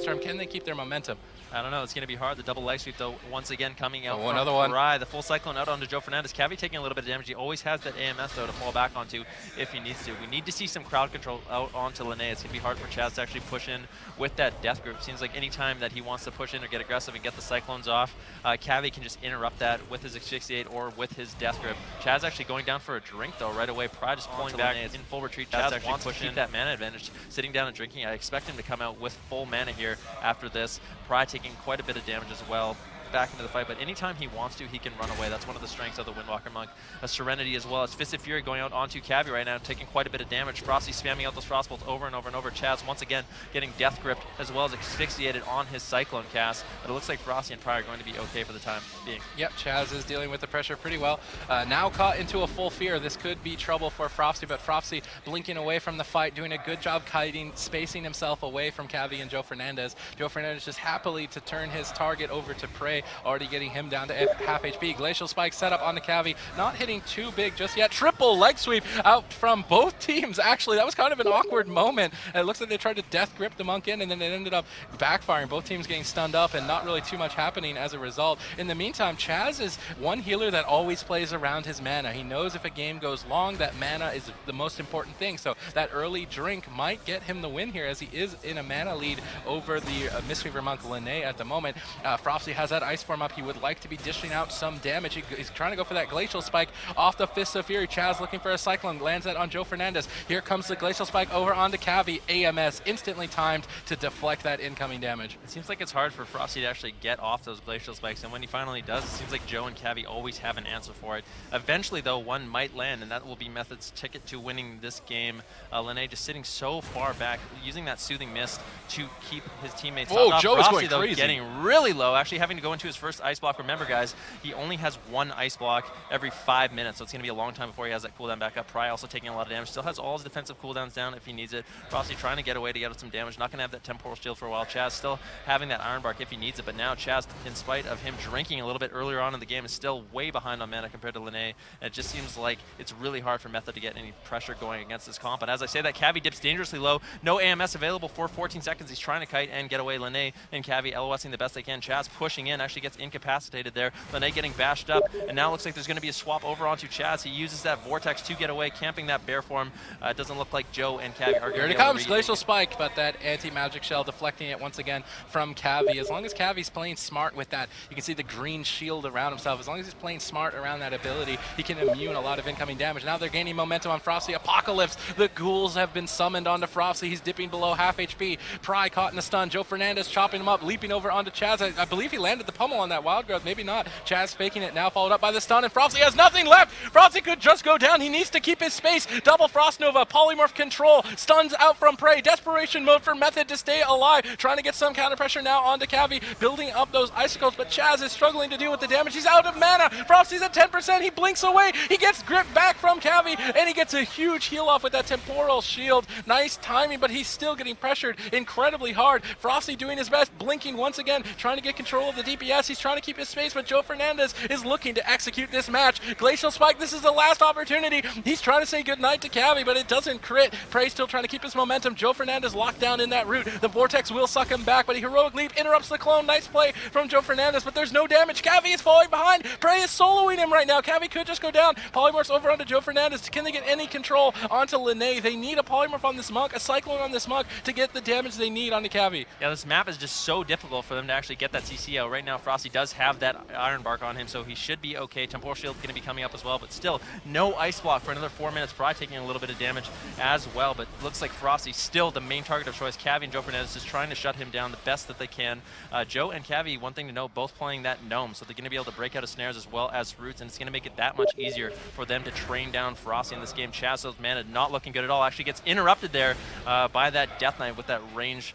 term. Can they keep their momentum? I don't know. It's going to be hard. The double leg sweep, though, once again coming out Oh, from another one. Rye. The full cyclone out onto Joe Fernandez. Cavi taking a little bit of damage. He always has that AMS, though, to fall back onto if he needs to. We need to see some crowd control out onto Lene. It's going to be hard for Chaz to actually push in with that death grip. Seems like any time that he wants to push in or get aggressive and get the cyclones off, Cavi can just interrupt that with his asphyxiate or with his death grip. Chaz actually going down for a drink, though, right away. Pride just pulling back in full retreat. Chaz actually wants to keep that mana advantage, sitting down and drinking. I expect him to come out with full mana here after this. Pride taking quite a bit of damage as well back into the fight, but anytime he wants to, he can run away. That's one of the strengths of the Windwalker Monk. A Serenity as well as Fisted Fury going out onto Cavi right now, taking quite a bit of damage. Frosty spamming out those frost bolts over and over and over. Chaz once again getting death gripped as well as asphyxiated on his Cyclone cast, but it looks like Frosty and Pryor are going to be okay for the time being. Yep, Chaz is dealing with the pressure pretty well. Now caught into a full fear. This could be trouble for Frosty, but Frosty blinking away from the fight, doing a good job kiting, spacing himself away from Cavi and Joe Fernandez. Joe Fernandez just happily to turn his target over to Prey, already getting him down to half HP. Glacial Spike set up on the Cavi, not hitting too big just yet. Triple leg sweep out from both teams. Actually, that was kind of an awkward moment. It looks like they tried to death grip the Monk in, and then it ended up backfiring. Both teams getting stunned up and not really too much happening as a result. In the meantime, Chaz is one healer that always plays around his mana. He knows if a game goes long, that mana is the most important thing. So that early drink might get him the win here, as he is in a mana lead over the Mistweaver Monk Lene at the moment. Frosty has that Ice Form up. He would like to be dishing out some damage. He's trying to go for that Glacial Spike off the Fist of Fury. Chaz looking for a Cyclone, lands that on Joe Fernandez. Here comes the Glacial Spike over onto Cavi. AMS instantly timed to deflect that incoming damage. It seems like it's hard for Frosty to actually get off those Glacial Spikes, and when he finally does, it seems like Joe and Cavi always have an answer for it. Eventually, though, one might land, and that will be Method's ticket to winning this game. Lene just sitting so far back, using that Soothing Mist to keep his teammates Whoa, Joe is Frosty, going crazy. Though, getting really low, actually having to go into his first Ice Block. Remember, guys, he only has one Ice Block every 5 minutes, so it's going to be a long time before he has that cooldown back up. Pry also taking a lot of damage, still has all his defensive cooldowns down if he needs it. Frosty trying to get away to get some damage, not going to have that Temporal Shield for a while. Chaz still having that Iron Bark if he needs it, but now Chaz, in spite of him drinking a little bit earlier on in the game, is still way behind on mana compared to Lene. And it just seems like it's really hard for Method to get any pressure going against this comp. And as I say that, Cavi dips dangerously low, no AMS available for 14 seconds. He's trying to kite and get away. Lene and Cavi LOSing the best they can. Chaz pushing in, actually gets incapacitated there. Lene getting bashed up, and now looks like there's going to be a swap over onto Chaz. He uses that Vortex to get away, camping that bear form. It doesn't look like Joe and Cavi are going to be able to Here it comes, Glacial Spike, but that anti-magic shell deflecting it once again from Cavi. As long as Cavi's playing smart with that, you can see the green shield around himself. As long as he's playing smart around that ability, he can immune a lot of incoming damage. Now they're gaining momentum on Frosty. Apocalypse, the ghouls have been summoned onto Frosty. He's dipping below half HP. Pry caught in a stun. Joe Fernandez chopping him up, leaping over onto Chaz. I believe he landed the pummel on that Wild Growth, maybe not. Chaz faking it now, followed up by the stun, and Frosty has nothing left. Frosty could just go down. He needs to keep his space. Double Frost Nova, Polymorph control, stuns out from Prey. Desperation mode for Method to stay alive. Trying to get some counter pressure now onto Cavi, building up those icicles, but Chaz is struggling to deal with the damage. He's out of mana. Frosty's at 10%. He blinks away. He gets gripped back from Cavi, and he gets a huge heal off with that Temporal Shield. Nice timing, but he's still getting pressured incredibly hard. Frosty doing his best, blinking once again, trying to get control of the DPS. He's trying to keep his space, but Joe Fernandez is looking to execute this match. Glacial Spike, this is the last opportunity. He's trying to say goodnight to Cavi, but it doesn't crit. Prey still trying to keep his momentum. Joe Fernandez locked down in that root. The Vortex will suck him back, but he heroic leap interrupts the clone. Nice play from Joe Fernandez, but there's no damage. Cavi is falling behind. Prey is soloing him right now. Cavi could just go down. Polymorphs over onto Joe Fernandez. Can they get any control onto Lene? They need a Polymorph on this Monk, a Cyclone on this Monk to get the damage they need onto Cavi. Yeah, this map is just so difficult for them to actually get that CC out. Right now, Frosty does have that Iron Bark on him, so he should be okay. Temporal Shield going to be coming up as well, but still no Ice Block for another 4 minutes. Probably taking a little bit of damage as well, but looks like Frosty's still the main target of choice. Cavi and Joe Fernandez just trying to shut him down the best that they can. Joe and Cavi, one thing to know, both playing that Gnome, so they're going to be able to break out of snares as well as roots, and it's going to make it that much easier for them to train down Frosty in this game. Chazzo's mana not looking good at all. Actually gets interrupted there by that Death Knight with that range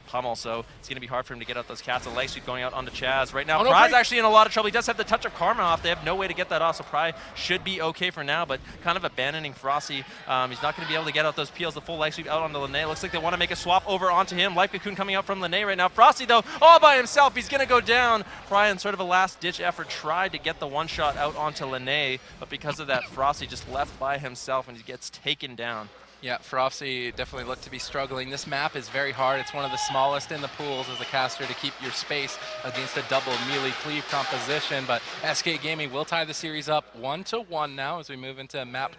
pummel, so it's going to be hard for him to get out those cats. A leg sweep going out onto Chaz. Right now, Pry's actually in a lot of trouble. He does have the Touch of Karma off. They have no way to get that off, so Pry should be okay for now, but kind of abandoning Frosty. He's not going to be able to get out those peels. The full leg sweep out onto Lene. Looks like they want to make a swap over onto him. Life Cocoon coming out from Lene right now. Frosty, though, all by himself. He's going to go down. Pry, in sort of a last-ditch effort, tried to get the one-shot out onto Lene, but because of that, Frosty just left by himself, and he gets taken down. Yeah, Frosty definitely looked to be struggling. This map is very hard. It's one of the smallest in the pools as a caster to keep your space against a double melee cleave composition. But SK Gaming will tie the series up 1-1 now as we move into map